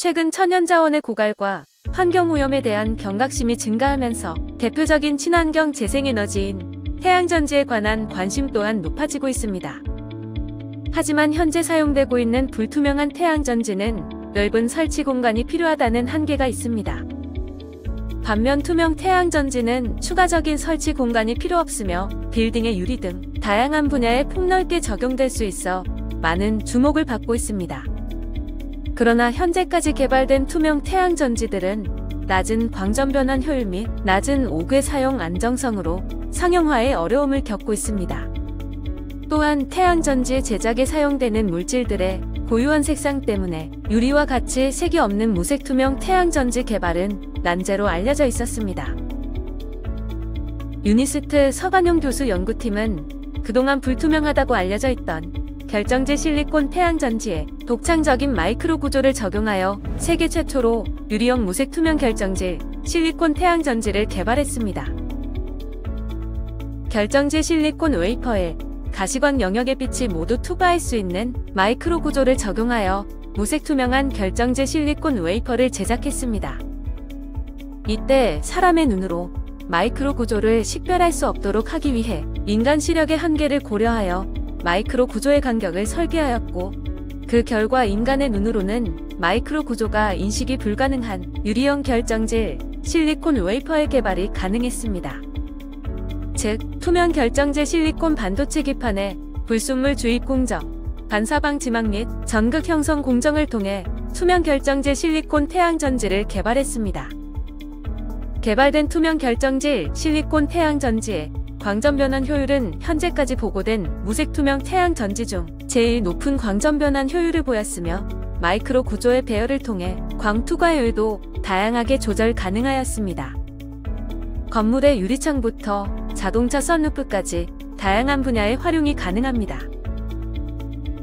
최근 천연자원의 고갈과 환경오염에 대한 경각심이 증가하면서 대표적인 친환경 재생에너지인 태양전지에 관한 관심 또한 높아지고 있습니다. 하지만 현재 사용되고 있는 불투명한 태양전지는 넓은 설치 공간이 필요하다는 한계가 있습니다. 반면 투명 태양전지는 추가적인 설치 공간이 필요 없으며 빌딩의 유리 등 다양한 분야에 폭넓게 적용될 수 있어 많은 주목을 받고 있습니다. 그러나 현재까지 개발된 투명 태양전지들은 낮은 광전 변환 효율 및 낮은 오괴 사용 안정성으로 상용화에 어려움을 겪고 있습니다. 또한 태양전지 제작에 사용되는 물질들의 고유한 색상 때문에 유리와 같이 색이 없는 무색 투명 태양전지 개발은 난제로 알려져 있었습니다. 유니스트 서관용 교수 연구팀은 그동안 불투명하다고 알려져 있던 결정제 실리콘 태양전지에 독창적인 마이크로 구조를 적용하여 세계 최초로 유리형 무색 투명 결정질 실리콘 태양전지를 개발했습니다. 결정질 실리콘 웨이퍼에 가시광 영역의 빛이 모두 투과할 수 있는 마이크로 구조를 적용하여 무색 투명한 결정질 실리콘 웨이퍼를 제작했습니다. 이때 사람의 눈으로 마이크로 구조를 식별할 수 없도록 하기 위해 인간 시력의 한계를 고려하여 마이크로 구조의 간격을 설계하였고, 그 결과 인간의 눈으로는 마이크로 구조가 인식이 불가능한 유리형 결정질 실리콘 웨이퍼의 개발이 가능했습니다. 즉, 투명 결정질 실리콘 반도체 기판에 불순물 주입 공정, 반사방 지막 및 전극 형성 공정을 통해 투명 결정질 실리콘 태양전지를 개발했습니다. 개발된 투명 결정질 실리콘 태양전지의 광전 변환 효율은 현재까지 보고된 무색 투명 태양전지 중 제일 높은 광전 변환 효율을 보였으며, 마이크로 구조의 배열을 통해 광 투과율도 다양하게 조절 가능하였습니다. 건물의 유리창부터 자동차 썬루프까지 다양한 분야의 활용이 가능합니다.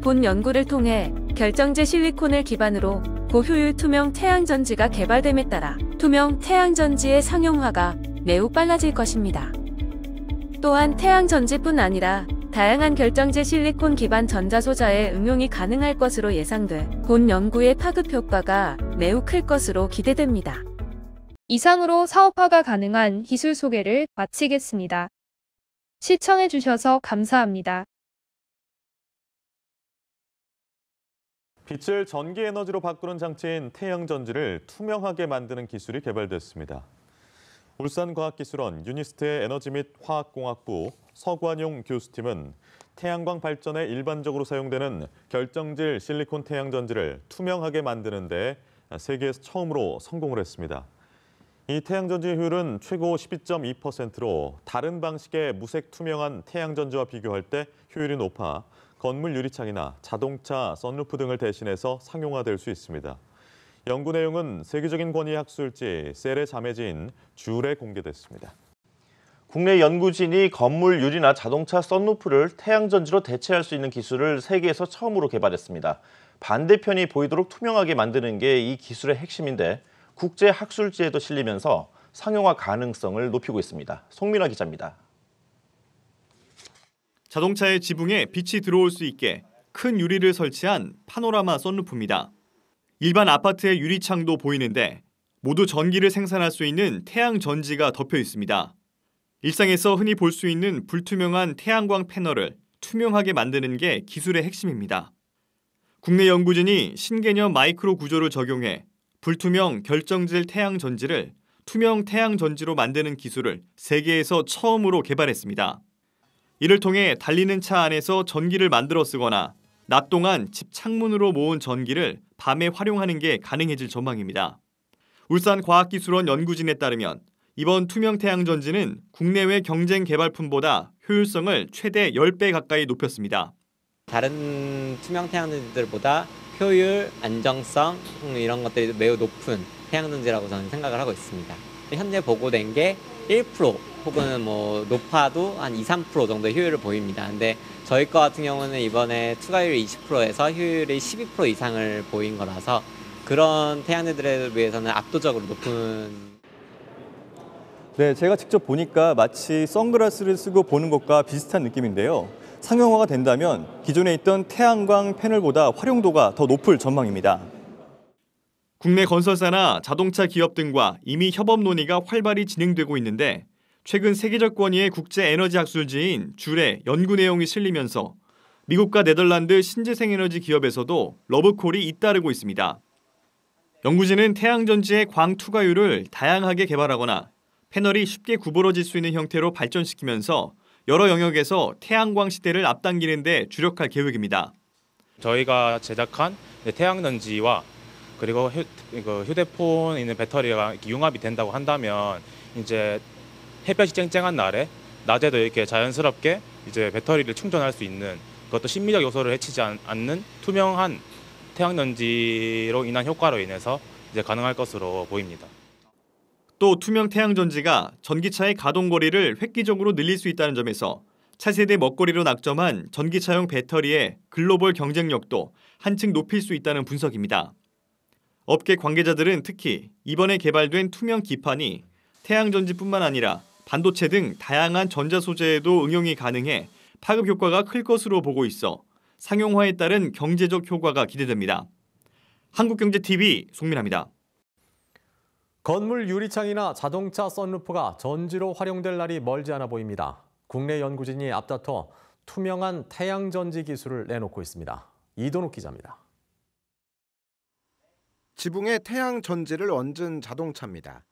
본 연구를 통해 결정제 실리콘을 기반으로 고효율 투명 태양전지가 개발됨에 따라 투명 태양전지의 상용화가 매우 빨라질 것입니다. 또한 태양전지뿐 아니라 다양한 결정제 실리콘 기반 전자소자의 응용이 가능할 것으로 예상돼 본 연구의 파급 효과가 매우 클 것으로 기대됩니다. 이상으로 사업화가 가능한 기술 소개를 마치겠습니다. 시청해주셔서 감사합니다. 빛을 전기 에너지로 바꾸는 장치인 태양전지를 투명하게 만드는 기술이 개발됐습니다. 울산과학기술원 유니스트의 에너지 및 화학공학부 서관용 교수팀은 태양광 발전에 일반적으로 사용되는 결정질 실리콘 태양전지를 투명하게 만드는 데 세계에서 처음으로 성공을 했습니다. 이 태양전지 효율은 최고 12.2%로 다른 방식의 무색 투명한 태양전지와 비교할 때 효율이 높아 건물 유리창이나 자동차 썬루프 등을 대신해서 상용화될 수 있습니다. 연구 내용은 세계적인 권위 학술지 셀의 자매지인 쥬레 공개됐습니다. 국내 연구진이 건물 유리나 자동차 썬루프를 태양전지로 대체할 수 있는 기술을 세계에서 처음으로 개발했습니다. 반대편이 보이도록 투명하게 만드는 게 이 기술의 핵심인데 국제 학술지에도 실리면서 상용화 가능성을 높이고 있습니다. 송민화 기자입니다. 자동차의 지붕에 빛이 들어올 수 있게 큰 유리를 설치한 파노라마 썬루프입니다. 일반 아파트의 유리창도 보이는데 모두 전기를 생산할 수 있는 태양전지가 덮여 있습니다. 일상에서 흔히 볼 수 있는 불투명한 태양광 패널을 투명하게 만드는 게 기술의 핵심입니다. 국내 연구진이 신개념 마이크로 구조를 적용해 불투명 결정질 태양전지를 투명 태양전지로 만드는 기술을 세계에서 처음으로 개발했습니다. 이를 통해 달리는 차 안에서 전기를 만들어 쓰거나 낮 동안 집 창문으로 모은 전기를 밤에 활용하는 게 가능해질 전망입니다. 울산과학기술원 연구진에 따르면 이번 투명 태양전지는 국내외 경쟁 개발품보다 효율성을 최대 10배 가까이 높였습니다. 다른 투명 태양전지들보다 효율, 안정성 이런 것들이 매우 높은 태양전지라고 저는 생각을 하고 있습니다. 현재 보고된 게 1% 혹은 높아도 한 2-3% 정도의 효율을 보입니다. 근데 저희 거 같은 경우는 이번에 투과율이 20%에서 효율이 12% 이상을 보인 거라서 그런 태양전지들에 비해서는 압도적으로 높은. 네, 제가 직접 보니까 마치 선글라스를 쓰고 보는 것과 비슷한 느낌인데요. 상용화가 된다면 기존에 있던 태양광 패널보다 활용도가 더 높을 전망입니다. 국내 건설사나 자동차 기업 등과 이미 협업 논의가 활발히 진행되고 있는데 최근 세계적 권위의 국제 에너지 학술지인 줄에 연구 내용이 실리면서 미국과 네덜란드 신재생에너지 기업에서도 러브콜이 잇따르고 있습니다. 연구진은 태양전지의 광 투과율을 다양하게 개발하거나 패널이 쉽게 구부러질 수 있는 형태로 발전시키면서 여러 영역에서 태양광 시대를 앞당기는 데 주력할 계획입니다. 저희가 제작한 태양전지와 그리고 휴대폰에 있는 배터리가 융합이 된다고 한다면 이제 햇볕이 쨍쨍한 날에 낮에도 이렇게 자연스럽게 이제 배터리를 충전할 수 있는 그것도 심미적 요소를 해치지 않는 투명한 태양전지로 인한 효과로 인해서 이제 가능할 것으로 보입니다. 또 투명 태양전지가 전기차의 가동거리를 획기적으로 늘릴 수 있다는 점에서 차세대 먹거리로 낙점한 전기차용 배터리의 글로벌 경쟁력도 한층 높일 수 있다는 분석입니다. 업계 관계자들은 특히 이번에 개발된 투명 기판이 태양전지뿐만 아니라 반도체 등 다양한 전자 소재에도 응용이 가능해 파급 효과가 클 것으로 보고 있어 상용화에 따른 경제적 효과가 기대됩니다. 한국경제TV 송민아입니다. 건물 유리창이나 자동차 썬루프가 전지로 활용될 날이 멀지 않아 보입니다. 국내 연구진이 앞다퉈 투명한 태양전지 기술을 내놓고 있습니다. 이동욱 기자입니다. 지붕에 태양전지를 얹은 자동차입니다.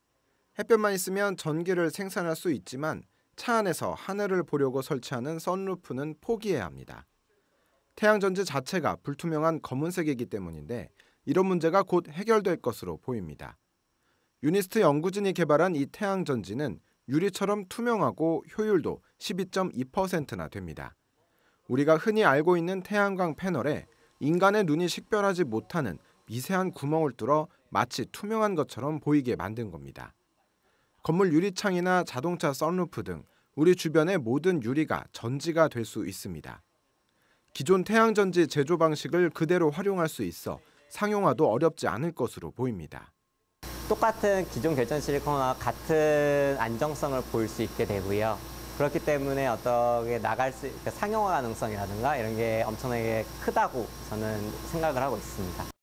햇볕만 있으면 전기를 생산할 수 있지만 차 안에서 하늘을 보려고 설치하는 썬루프는 포기해야 합니다. 태양전지 자체가 불투명한 검은색이기 때문인데 이런 문제가 곧 해결될 것으로 보입니다. 유니스트 연구진이 개발한 이 태양전지는 유리처럼 투명하고 효율도 12.2%나 됩니다. 우리가 흔히 알고 있는 태양광 패널에 인간의 눈이 식별하지 못하는 미세한 구멍을 뚫어 마치 투명한 것처럼 보이게 만든 겁니다. 건물 유리창이나 자동차 썬루프 등 우리 주변의 모든 유리가 전지가 될 수 있습니다. 기존 태양전지 제조 방식을 그대로 활용할 수 있어 상용화도 어렵지 않을 것으로 보입니다. 똑같은 기존 결전 실리콘과 같은 안정성을 보일 수 있게 되고요. 그렇기 때문에 어떻게 상용화 가능성이라든가 이런 게 엄청나게 크다고 저는 생각을 하고 있습니다.